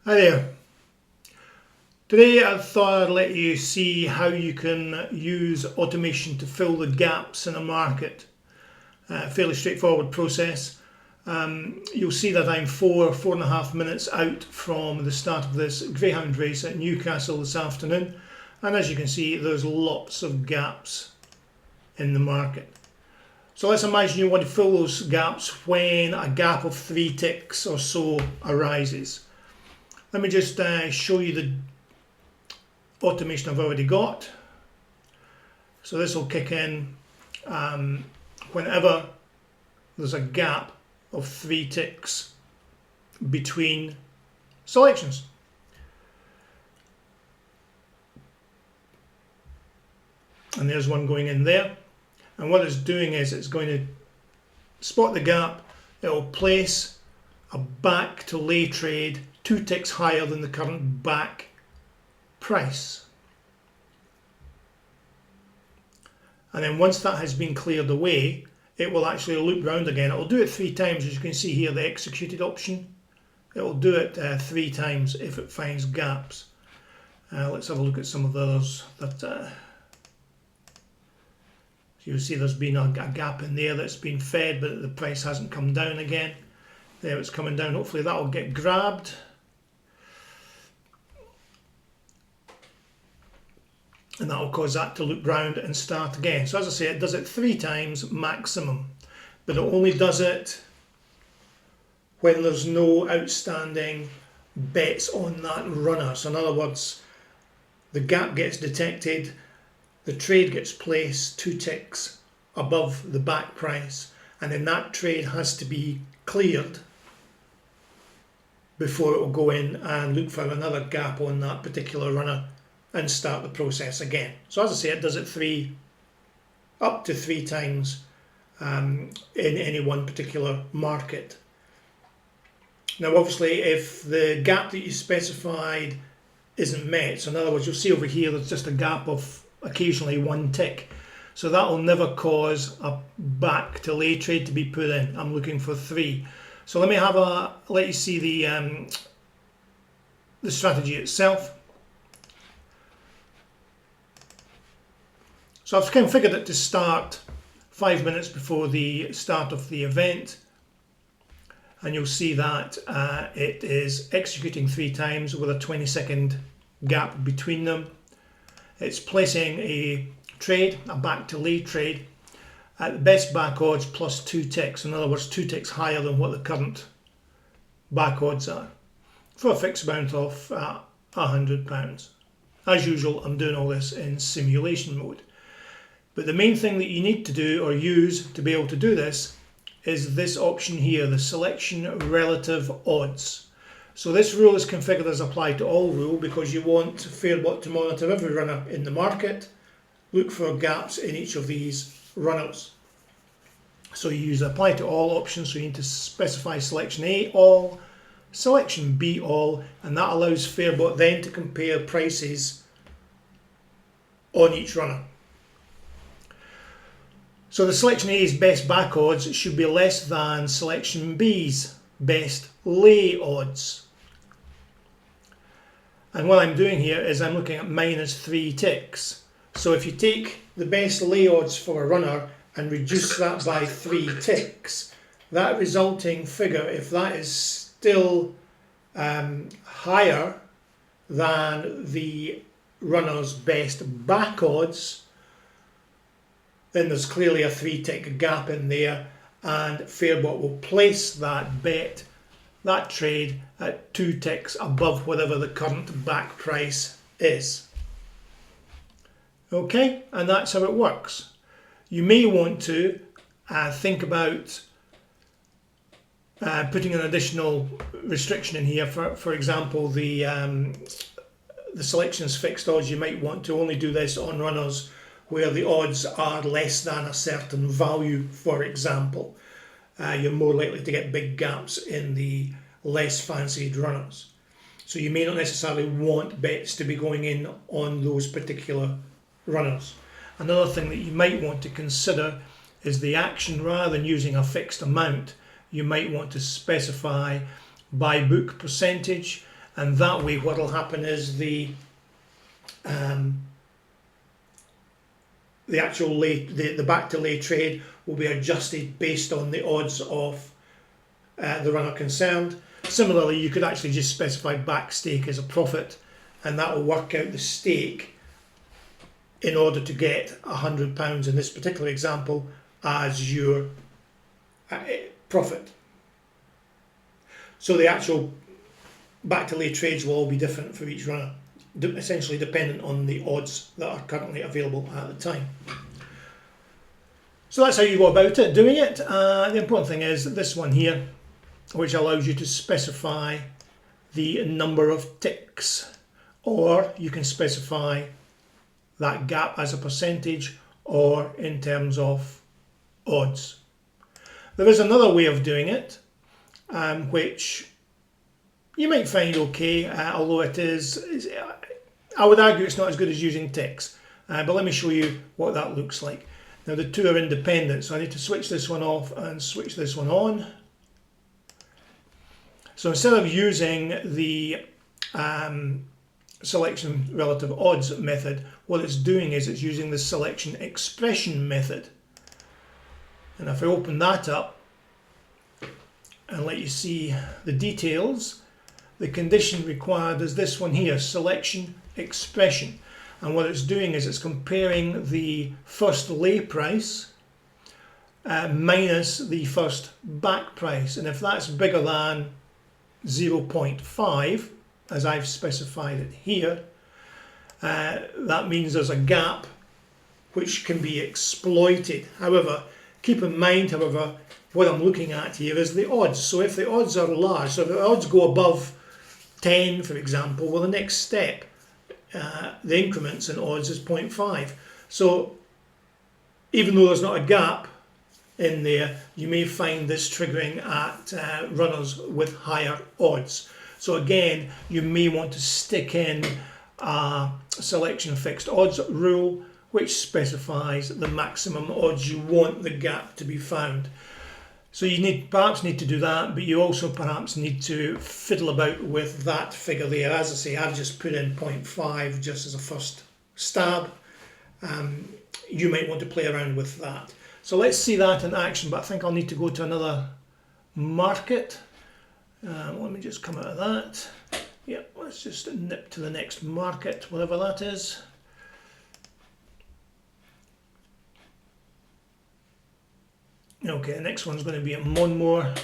Hi there. Today I thought I'd let you see how you can use automation to fill the gaps in a market. Fairly straightforward process. You'll see that I'm four and a half minutes out from the start of this greyhound race at Newcastle this afternoon, and as you can see there's lots of gaps in the market. So let's imagine you want to fill those gaps when a gap of 3 ticks or so arises. Let me just show you the automation I've already got. So this will kick in whenever there's a gap of 3 ticks between selections. And there's one going in there. And what it's doing is it's going to spot the gap. It will place a back to lay trade 2 ticks higher than the current back price. And then once that has been cleared away, it will actually loop round again. It will do it 3 times, as you can see here, the executed option. It will do it 3 times if it finds gaps. Let's have a look at some of the others. You'll see there's been a gap in there that's been fed, but the price hasn't come down again. There it's coming down. Hopefully that will get grabbed. And that will cause that to loop round and start again. So as I say, it does it 3 times maximum, but it only does it when there's no outstanding bets on that runner. So in other words, the gap gets detected, the trade gets placed 2 ticks above the back price, and then that trade has to be cleared before it will go in and look for another gap on that particular runner and start the process again. So as I say, it does it up to 3 times in any one particular market. Now obviously if the gap that you specified isn't met, so in other words, you'll see over here there's just a gap of occasionally 1 tick, so that will never cause a back to lay trade to be put in. I'm looking for 3. So let you see the strategy itself. So I've configured it to start 5 minutes before the start of the event, and you'll see that it is executing 3 times with a 20-second gap between them. It's placing a trade, a back to lay trade, at the best back odds plus 2 ticks. In other words, 2 ticks higher than what the current back odds are, for a fixed amount of £100. As usual, I'm doing all this in simulation mode. But the main thing that you need to do or use to be able to do this is this option here, the selection relative odds. So this rule is configured as apply to all rule because you want Fairbot to monitor every runner in the market, look for gaps in each of these runners. So you use apply to all option, so you need to specify selection A all, selection B all, and that allows Fairbot then to compare prices on each runner. So the selection A's best back odds should be less than selection B's best lay odds. And what I'm doing here is I'm looking at -3 ticks. So if you take the best lay odds for a runner and reduce that by 3 ticks, that resulting figure, if that is still higher than the runner's best back odds, then there's clearly a 3 tick gap in there, and Fairbot will place that bet, that trade, at 2 ticks above whatever the current back price is. Okay, and that's how it works. You may want to think about putting an additional restriction in here. For example, the selections fixed odds, you might want to only do this on runners where the odds are less than a certain value, for example. You're more likely to get big gaps in the less fancied runners. So you may not necessarily want bets to be going in on those particular runners. Another thing that you might want to consider is the action. Rather than using a fixed amount, you might want to specify by book percentage, and that way what will happen is the actual the back to lay trade will be adjusted based on the odds of the runner concerned. Similarly, you could actually just specify back stake as a profit, and that will work out the stake in order to get £100 in this particular example as your profit. So the actual back to lay trades will all be different for each runner, essentially dependent on the odds that are currently available at the time. So that's how you go about it, doing it. The important thing is this one here, which allows you to specify the number of ticks, or you can specify that gap as a percentage or in terms of odds. There is another way of doing it, which you might find okay, although it is, I would argue it's not as good as using ticks, but let me show you what that looks like. Now the two are independent, so I need to switch this one off and switch this one on. So instead of using the selection relative odds method, what it's doing is it's using the selection expression method. And if I open that up and let you see the details, the condition required is this one here, selection expression. And what it's doing is it's comparing the first lay price minus the first back price. And if that's bigger than 0.5, as I've specified it here, that means there's a gap which can be exploited. However, keep in mind, however, what I'm looking at here is the odds. So if the odds are large, so if the odds go above 10, for example, well, the next step, the increments in odds is 0.5. So even though there's not a gap in there, you may find this triggering at runners with higher odds. So again, you may want to stick in a selection fixed odds rule, which specifies the maximum odds you want the gap to be found. So you perhaps need to do that, but you also perhaps need to fiddle about with that figure there. As I say, I've just put in 0.5 just as a first stab. You might want to play around with that. So let's see that in action, but I think I'll need to go to another market. Let me just come out of that. Yeah, let's just nip to the next market, whatever that is. Okay, the next one's going to be at Monmore.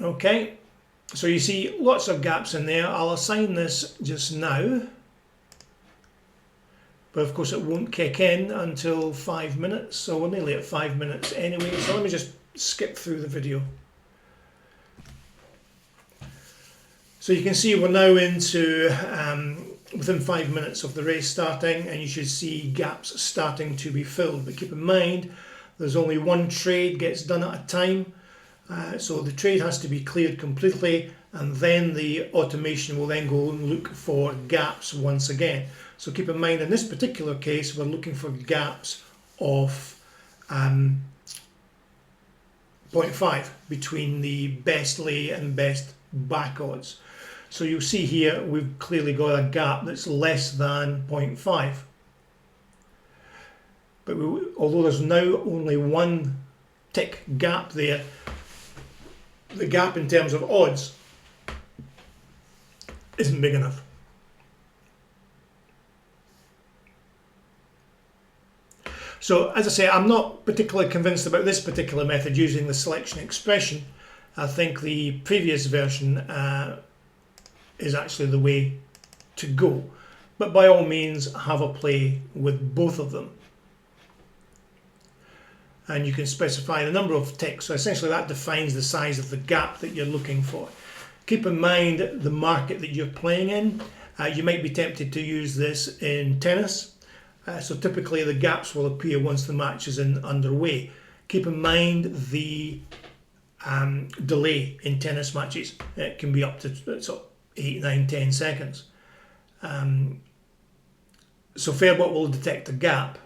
Okay, so you see lots of gaps in there. I'll assign this just now, but of course it won't kick in until 5 minutes, so we're nearly at 5 minutes anyway, so let me just skip through the video. So you can see we're now into within 5 minutes of the race starting, and you should see gaps starting to be filled. But keep in mind, there's only one trade gets done at a time, so the trade has to be cleared completely, and then the automation will then go and look for gaps once again. So keep in mind, in this particular case, we're looking for gaps of 0.5 between the best lay and best back odds. So you'll see here we've clearly got a gap that's less than 0.5. But although there's now only one tick gap there, the gap in terms of odds isn't big enough. So as I say, I'm not particularly convinced about this particular method using the selection expression. I think the previous version is actually the way to go, but by all means have a play with both of them, and you can specify the number of ticks. So essentially that defines the size of the gap that you're looking for. Keep in mind the market that you're playing in. You might be tempted to use this in tennis, so typically the gaps will appear once the match is underway. Keep in mind the delay in tennis matches. It can be up to 8, 9, 10 seconds. So Fairbot will detect a gap.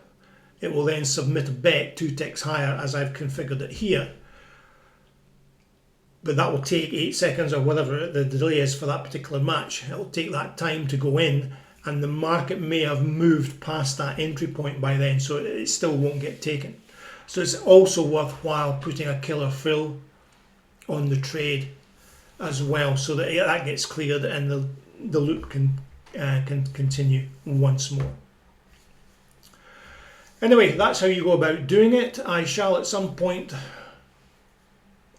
It will then submit a bet 2 ticks higher as I've configured it here. but that will take 8 seconds or whatever the delay is for that particular match. It'll take that time to go in, and the market may have moved past that entry point by then, so it still won't get taken. So it's also worthwhile putting a killer fill on the trade as well, so that that gets cleared and the loop can continue once more. Anyway, that's how you go about doing it. I shall at some point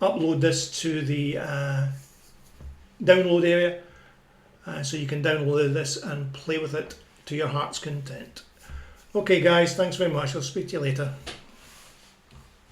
upload this to the download area, so you can download this and play with it to your heart's content. Okay guys, thanks very much. I'll speak to you later.